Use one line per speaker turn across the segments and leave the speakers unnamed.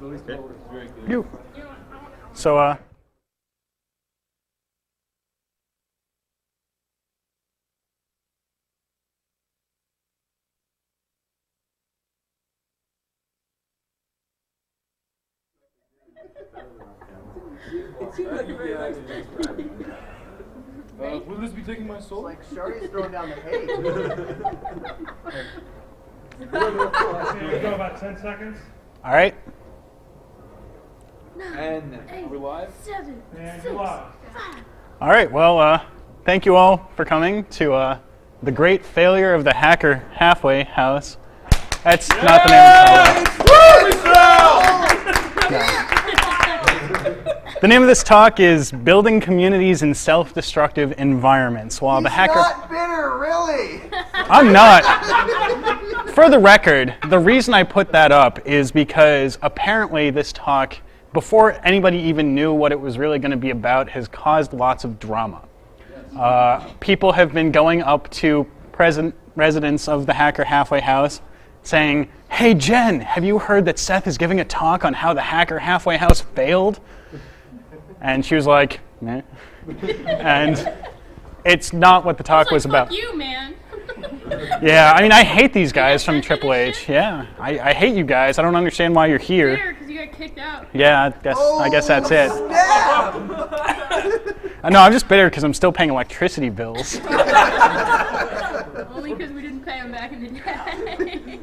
You. So,
will this be taking my soul?
Like Shari's throwing down the hay.
Go about 10 seconds.
all right.
And are we live?
7,
And
6,
you're live.
5.
All right. Well, thank you all for coming to the great failure of the Hacker Halfway House. That's not the name of the talk. The name of this talk is Building Communities in Self-Destructive Environments. While the hacker...
Not bitter, really.
I'm not. For the record, the reason I put that up is because apparently this talk, before anybody even knew what it was really going to be about, has caused lots of drama. People have been going up to residents of the Hacker Halfway House saying, "Hey Jen, have you heard that Seth is giving a talk on how the Hacker Halfway House failed?" And she was like, "Meh." And it's not what the talk was about.
Fuck you, man.
Yeah, I mean, I hate these guys from Triple H. Yeah, I hate you guys. I don't understand why you're here.
Bitter because you got kicked out.
Yeah, I guess that's it. No, I'm just bitter because I'm still paying electricity bills.
Only because we didn't pay him back in the day.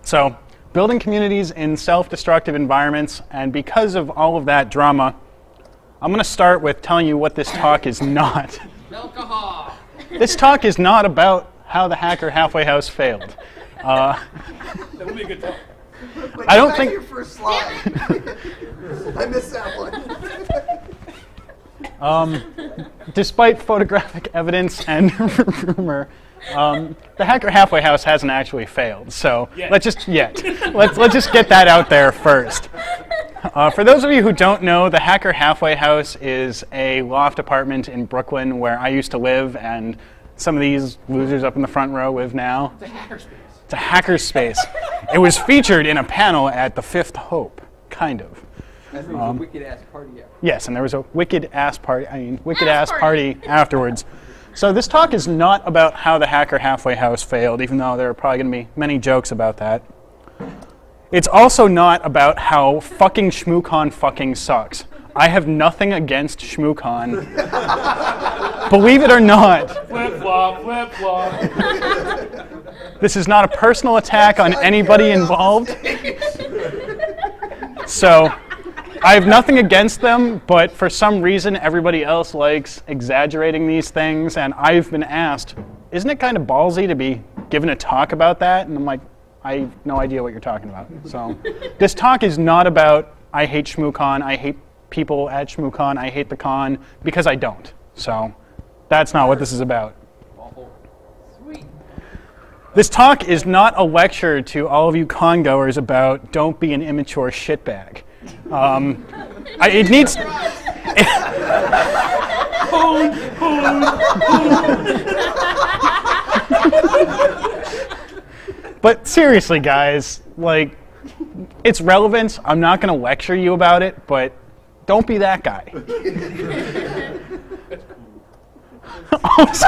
So, building communities in self-destructive environments, and because of all of that drama, I'm going to start with telling you what this talk is not.
Alcohol.
This talk is not about how the Hacker Halfway House failed.
That would be a good talk.
Wait,
I don't
go back
think-
to your first slide. I missed that one.
Despite photographic evidence and rumor, the Hacker Halfway House hasn't actually failed. So let's just get that out there first. For those of you who don't know, the Hacker Halfway House is a loft apartment in Brooklyn where I used to live, and some of these losers up in the front row live now.
It's a hackerspace.
It's a hackerspace. It was featured in a panel at the Fifth Hope, kind of.
That's a wicked ass party. Yeah.
Yes, and there was a wicked ass party afterwards. So this talk is not about how the Hacker Halfway House failed, even though there are probably going to be many jokes about that. It's also not about how fucking ShmooCon fucking sucks. I have nothing against ShmooCon. Believe it or not.
Flip flop, flip flop.
This is not a personal attack on anybody involved. So, I have nothing against them, but for some reason everybody else likes exaggerating these things, and I've been asked, isn't it kind of ballsy to be given a talk about that? And I'm like, I have no idea what you're talking about. So, this talk is not about I hate ShmooCon, I hate people at ShmooCon, I hate the con, because I don't. So, that's not what this is about.
Sweet.
This talk is not a lecture to all of you con-goers about don't be an immature shitbag. It needs... But seriously, guys, like, it's relevant. I'm not going to lecture you about it, but don't be that guy. Also,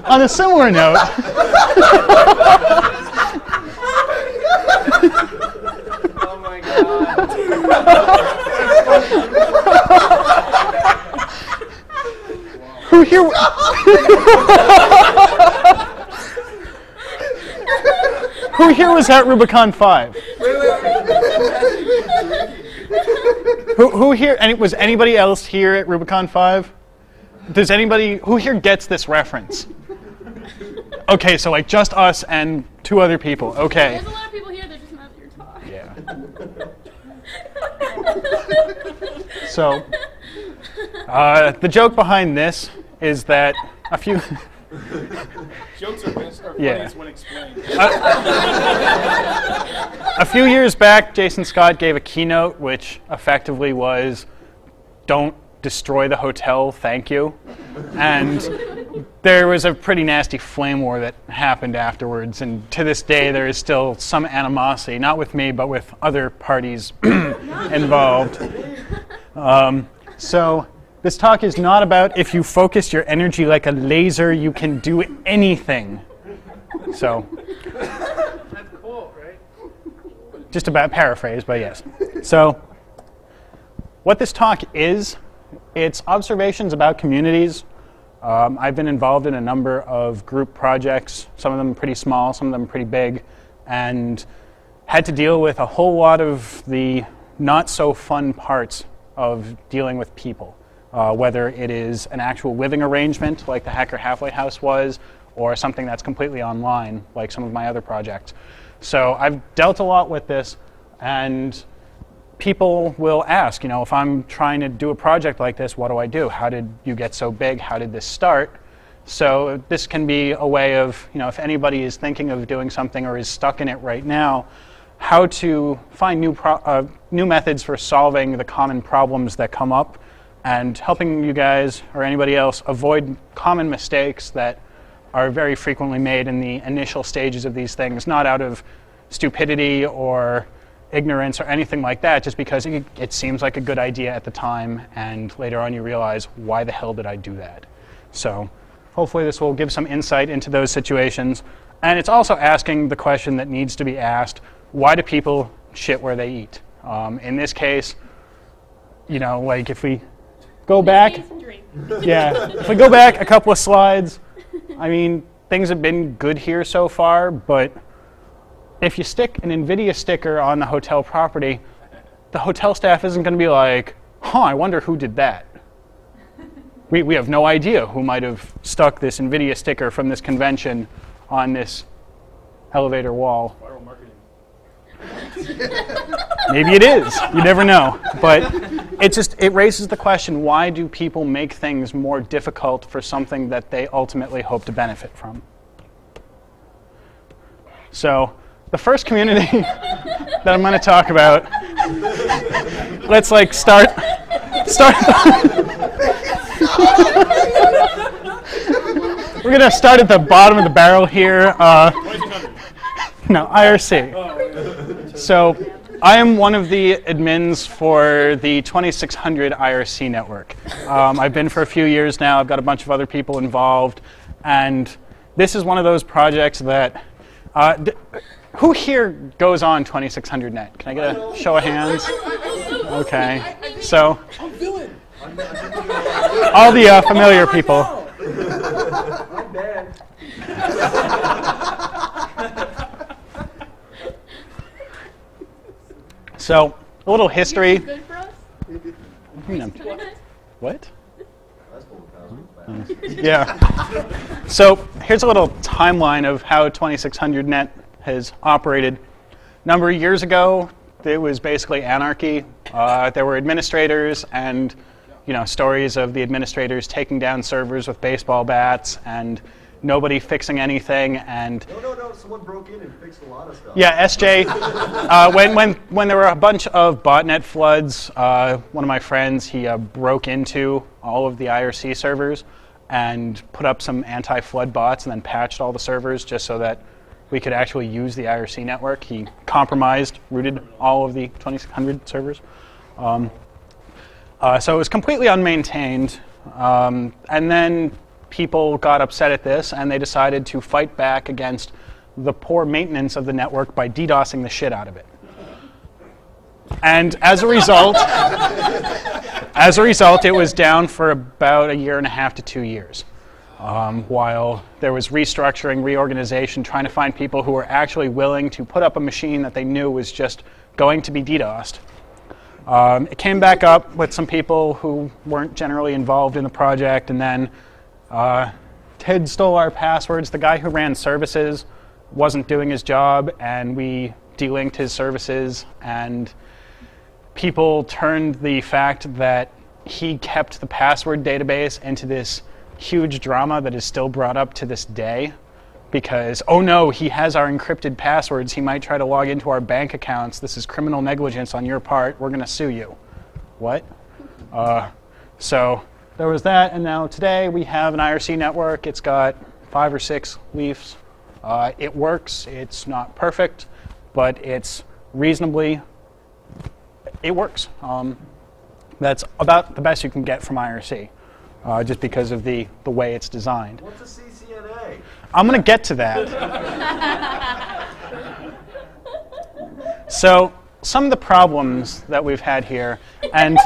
on a similar note,
Oh my god.
who here? Who here was at Rubicon 5? Who here? Was anybody else here at Rubicon 5? Does anybody who here gets this reference? Okay, so like just us and 2 other people. Okay.
There's a lot of people here that just not your talk.
Yeah. So, the joke behind this is that a few.
Jokes are funniest
Yeah.
when explained.
A few years back, Jason Scott gave a keynote which effectively was, "Don't destroy the hotel, thank you." And there was a pretty nasty flame war that happened afterwards, and to this day there is still some animosity, not with me, but with other parties involved. So this talk is not about if you focus your energy like a laser, you can do anything. So,
That's cool, right?
just about paraphrase, but yes. So, what this talk is, it's observations about communities. I've been involved in a number of group projects, some of them pretty small, some of them pretty big, and had to deal with a whole lot of the not so fun parts of dealing with people, whether it is an actual living arrangement like the Hacker Halfway House was, or something that's completely online like some of my other projects. So I've dealt a lot with this, and people will ask, you know, if I'm trying to do a project like this, what do I do? How did you get so big? How did this start? So this can be a way of, you know, if anybody is thinking of doing something or is stuck in it right now, how to find new methods for solving the common problems that come up and helping you guys or anybody else avoid common mistakes that are very frequently made in the initial stages of these things, not out of stupidity or ignorance or anything like that, just because it seems like a good idea at the time, and later on you realize, why the hell did I do that? So hopefully this will give some insight into those situations. And it's also asking the question that needs to be asked, why do people shit where they eat? In this case, you know, like if we go back, yeah, if we go back a couple of slides, I mean, things have been good here so far, but if you stick an NVIDIA sticker on the hotel property, the hotel staff isn't going to be like, huh, I wonder who did that. We have no idea who might have stuck this NVIDIA sticker from this convention on this elevator wall.
Viral marketing.
Maybe it is. You never know. But it raises the question, why do people make things more difficult for something that they ultimately hope to benefit from? So the first community that I'm going to talk about, let's like start. We're going to start at the bottom of the barrel here. No, IRC. So I am one of the admins for the 2600 IRC network. I've been for a few years now. I've got a bunch of other people involved. And this is one of those projects that... who here goes on 2600net? Can I get a show of hands? Okay. So all the familiar people.
I'm bad.
So a little history.
Good for us?
What? Yeah. So here's a little timeline of how 2600net has operated. A number of years ago, it was basically anarchy. There were administrators and, you know, stories of the administrators taking down servers with baseball bats and nobody fixing anything. And
No, someone broke in and fixed a lot of stuff.
yeah, SJ. When there were a bunch of botnet floods, one of my friends, he broke into all of the IRC servers and put up some anti-flood bots and then patched all the servers just so that we could actually use the IRC network. He compromised, rooted all of the 2600 servers. So it was completely unmaintained. And then people got upset at this, and they decided to fight back against the poor maintenance of the network by DDoSing the shit out of it. And as a result, it was down for about 1.5 to 2 years. While there was restructuring, reorganization, trying to find people who were actually willing to put up a machine that they knew was just going to be DDoSed. It came back up with some people who weren't generally involved in the project, and then Ted stole our passwords. The guy who ran services wasn't doing his job, and we delinked his services, and people turned the fact that he kept the password database into this huge drama that is still brought up to this day, because, oh no, he has our encrypted passwords, he might try to log into our bank accounts, this is criminal negligence on your part, we're going to sue you. What? So there was that, and now today we have an IRC network. It's got 5 or 6 leafs. It works. It's not perfect, but it's reasonably, it works. That's about the best you can get from IRC, just because of the way it's designed.
What's a CCNA?
I'm going to get to that. So, some of the problems that we've had here, and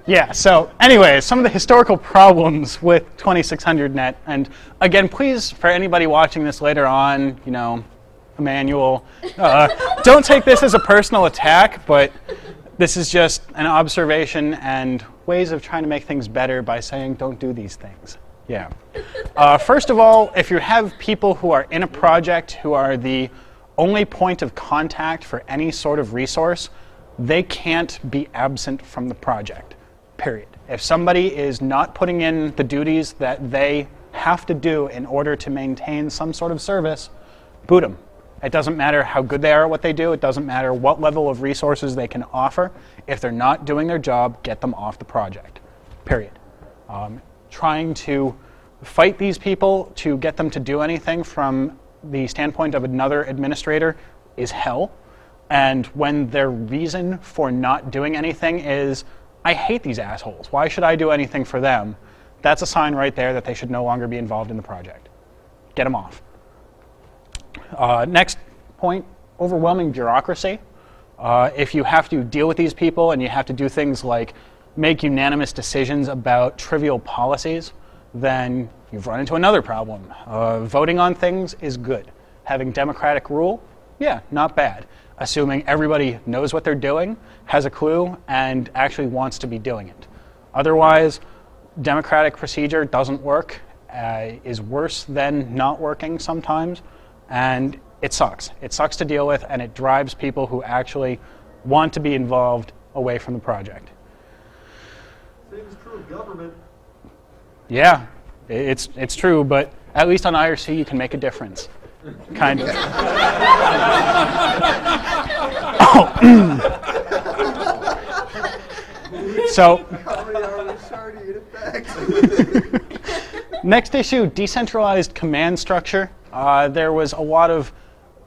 yeah, so anyway, some of the historical problems with 2600net, and again, please, for anybody watching this later on, you know, Emmanuel, don't take this as a personal attack, but this is just an observation and ways of trying to make things better by saying don't do these things. Yeah. First of all, if you have people who are in a project who are the only point of contact for any sort of resource, they can't be absent from the project, period. If somebody is not putting in the duties that they have to do in order to maintain some sort of service, boot them. It doesn't matter how good they are at what they do. It doesn't matter what level of resources they can offer. If they're not doing their job, get them off the project, period. Trying to fight these people to get them to do anything from the standpoint of another administrator is hell. And when their reason for not doing anything is, I hate these assholes, why should I do anything for them? That's a sign right there that they should no longer be involved in the project. Get them off. Next point, overwhelming bureaucracy. If you have to deal with these people and you have to do things like make unanimous decisions about trivial policies, then you've run into another problem. Voting on things is good. Having democratic rule, yeah, not bad. Assuming everybody knows what they're doing, has a clue, and actually wants to be doing it. Otherwise, democratic procedure doesn't work, is worse than not working sometimes, and it sucks. It sucks to deal with, and it drives people who actually want to be involved away from the project.
Same is true of government.
Yeah, it's true, but at least on IRC you can make a difference. Kind of. So, next issue, decentralized command structure. There was a lot of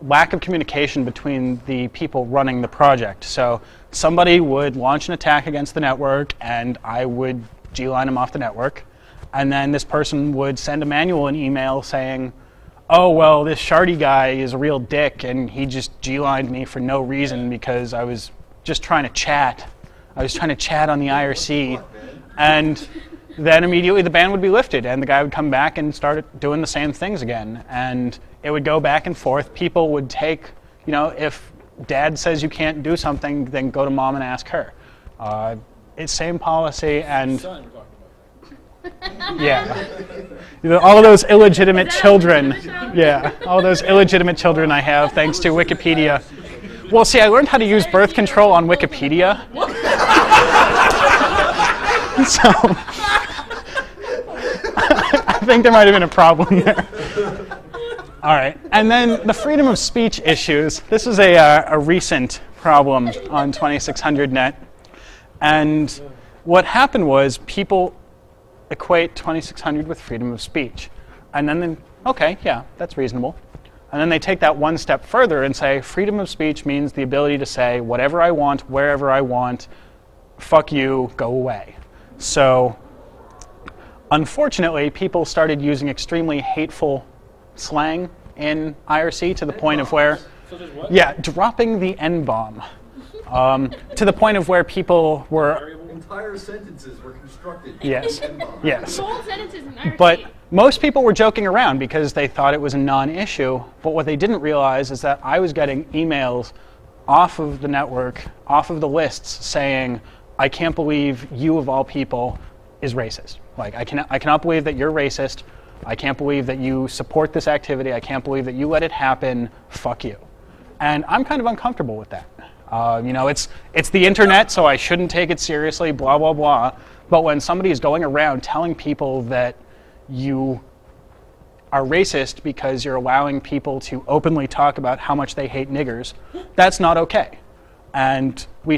lack of communication between the people running the project. So somebody would launch an attack against the network, and I would G-line them off the network. And then this person would send Emmanuel an email saying, oh, well, this Shardy guy is a real dick, and he just G-lined me for no reason because I was just trying to chat. I was trying to chat on the IRC. And then immediately the ban would be lifted, and the guy would come back and start doing the same things again. And it would go back and forth. People would take, you know, if dad says you can't do something, then go to mom and ask her. It's same policy, and yeah, all of those illegitimate children. Yeah, all those illegitimate children I have thanks to Wikipedia. Well, see, I learned how to use birth control on Wikipedia. So I think there might have been a problem there. All right, and then the freedom of speech issues. This is a recent problem on 2600net. And what happened was people equate 2600 with freedom of speech. And then, okay, yeah, that's reasonable. And then they take that one step further and say freedom of speech means the ability to say whatever I want, wherever I want, fuck you, go away. So unfortunately, people started using extremely hateful slang in IRC to the point of where, yeah, dropping the N-bomb. To the point of where people were...
Entire sentences were constructed.
Yes, yes.
Whole sentences in IRC.
But most people were joking around because they thought it was a non-issue. But what they didn't realize is that I was getting emails off of the network, off of the lists, saying, I can't believe you, of all people, is racist. Like, I cannot believe that you're racist. I can't believe that you support this activity. I can't believe that you let it happen. Fuck you. And I'm kind of uncomfortable with that. You know, it's the internet, so I shouldn't take it seriously, blah, blah, blah. But when somebody is going around telling people that you are racist because you're allowing people to openly talk about how much they hate niggers, that's not okay. And we